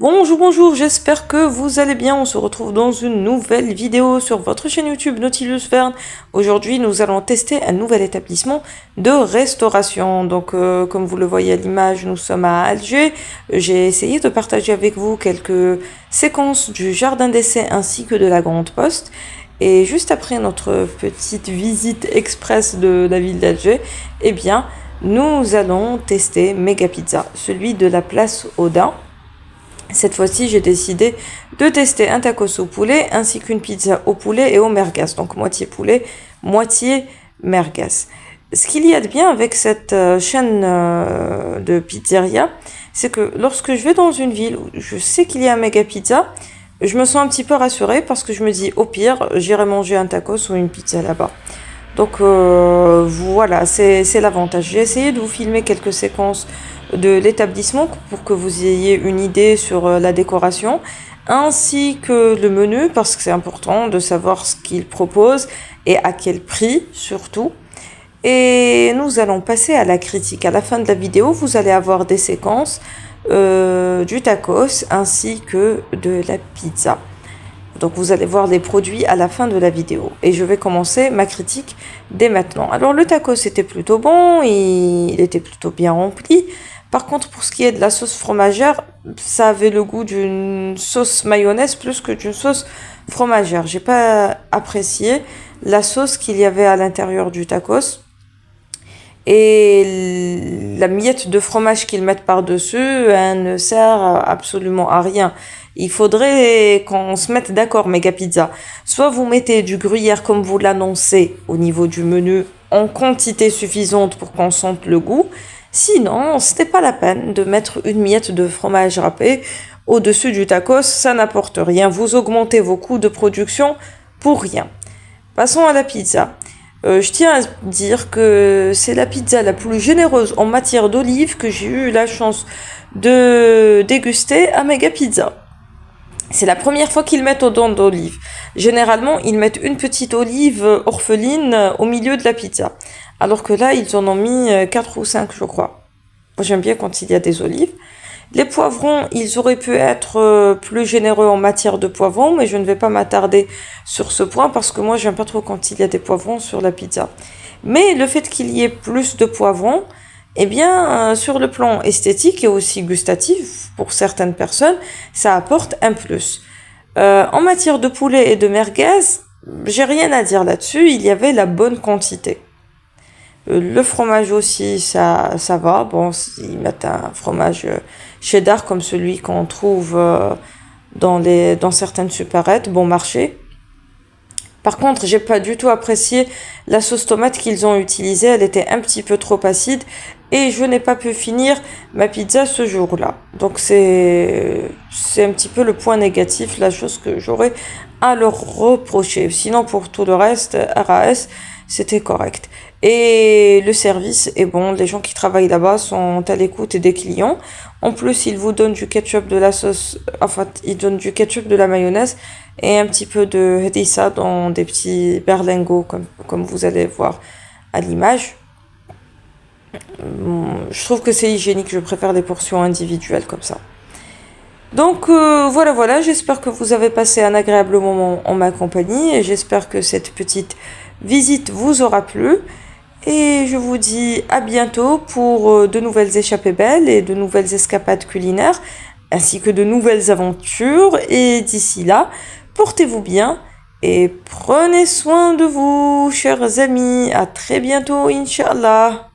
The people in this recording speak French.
Bonjour, bonjour, j'espère que vous allez bien. On se retrouve dans une nouvelle vidéo sur votre chaîne YouTube Nautilus Verne. Aujourd'hui, nous allons tester un nouvel établissement de restauration. Donc, comme vous le voyez à l'image, nous sommes à Alger. J'ai essayé de partager avec vous quelques séquences du jardin d'essai ainsi que de la Grande Poste. Et juste après notre petite visite express de la ville d'Alger, eh bien, nous allons tester Mega Pizza, celui de la place Odin. Cette fois-ci, j'ai décidé de tester un tacos au poulet ainsi qu'une pizza au poulet et au merguez. Donc moitié poulet, moitié merguez. Ce qu'il y a de bien avec cette chaîne de pizzeria, c'est que lorsque je vais dans une ville où je sais qu'il y a un méga pizza, je me sens un petit peu rassurée parce que je me dis au pire, j'irai manger un tacos ou une pizza là-bas. Donc voilà, c'est l'avantage. J'ai essayé de vous filmer quelques séquences de l'établissement pour que vous ayez une idée sur la décoration ainsi que le menu parce que c'est important de savoir ce qu'il propose et à quel prix surtout. Et nous allons passer à la critique. À la fin de la vidéo, vous allez avoir des séquences du tacos ainsi que de la pizza. Donc vous allez voir les produits à la fin de la vidéo. Et je vais commencer ma critique dès maintenant. Alors le tacos était plutôt bon, il était plutôt bien rempli. Par contre, pour ce qui est de la sauce fromagère, ça avait le goût d'une sauce mayonnaise plus que d'une sauce fromagère. J'ai pas apprécié la sauce qu'il y avait à l'intérieur du tacos. Et la miette de fromage qu'ils mettent par-dessus, elle ne sert absolument à rien. Il faudrait qu'on se mette d'accord, Mega Pizza. Soit vous mettez du gruyère comme vous l'annoncez au niveau du menu en quantité suffisante pour qu'on sente le goût. Sinon, ce n'est pas la peine de mettre une miette de fromage râpé au-dessus du tacos, ça n'apporte rien. Vous augmentez vos coûts de production pour rien. Passons à la pizza. Je tiens à dire que c'est la pizza la plus généreuse en matière d'olives que j'ai eu la chance de déguster à Mega Pizza. C'est la première fois qu'ils mettent autant d'olives. Généralement, ils mettent une petite olive orpheline au milieu de la pizza. Alors que là, ils en ont mis 4 ou 5, je crois. Moi, j'aime bien quand il y a des olives. Les poivrons, ils auraient pu être plus généreux en matière de poivrons, mais je ne vais pas m'attarder sur ce point parce que moi, j'aime pas trop quand il y a des poivrons sur la pizza. Mais le fait qu'il y ait plus de poivrons, eh bien, sur le plan esthétique et aussi gustatif, pour certaines personnes, ça apporte un plus. En matière de poulet et de merguez, j'ai rien à dire là-dessus, il y avait la bonne quantité. Le fromage aussi, ça va. Bon, ils mettent un fromage cheddar comme celui qu'on trouve dans certaines supérettes, bon marché. Par contre, j'ai pas du tout apprécié la sauce tomate qu'ils ont utilisée. Elle était un petit peu trop acide et je n'ai pas pu finir ma pizza ce jour-là. Donc c'est un petit peu le point négatif, la chose que j'aurais à leur reprocher. Sinon, pour tout le reste, RAS, c'était correct. Et le service est bon, les gens qui travaillent là-bas sont à l'écoute des clients. En plus, ils vous donnent du ketchup, de la sauce, enfin, ils donnent du ketchup, de la mayonnaise et un petit peu de hedissa dans des petits berlingots, comme vous allez voir à l'image. Je trouve que c'est hygiénique, je préfère les portions individuelles comme ça. Donc voilà, j'espère que vous avez passé un agréable moment en ma compagnie et j'espère que cette petite visite vous aura plu. Et je vous dis à bientôt pour de nouvelles échappées belles et de nouvelles escapades culinaires, ainsi que de nouvelles aventures. Et d'ici là, portez-vous bien et prenez soin de vous, chers amis. À très bientôt, Inch'Allah.